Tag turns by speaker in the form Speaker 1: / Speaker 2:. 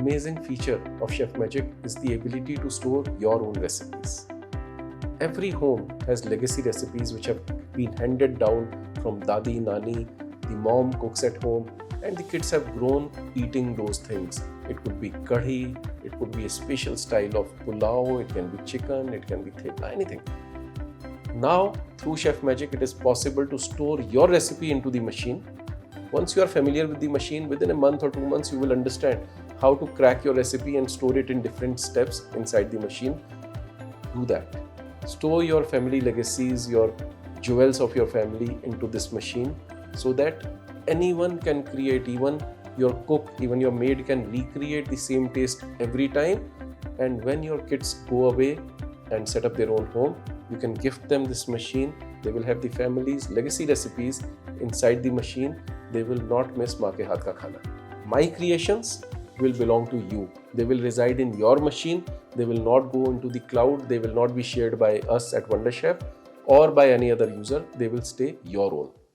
Speaker 1: amazing feature of Chef Magic is the ability to store your own recipes. Every home has legacy recipes which have been handed down from Dadi, Nani, the mom cooks at home, and the kids have grown eating those things. It could be kadhi, it could be a special style of pulao, it can be chicken, it can be thepla, anything. Now, through Chef Magic, it is possible to store your recipe into the machine. Once you are familiar with the machine, within a month or 2 months, you will understand how to crack your recipe and store it in different steps inside the machine. Do that. Store your family legacies, your jewels of your family into this machine so that anyone can create, even your cook, even your maid can recreate the same taste every time. And when your kids go away and set up their own home, you can gift them this machine. They will have the family's legacy recipes inside the machine. They will not miss maa ke haath ka khana. My creations will belong to you. They will reside in your machine. They will not go into the cloud. They will not be shared by us at Wonder Chef or by any other user. They will stay your own.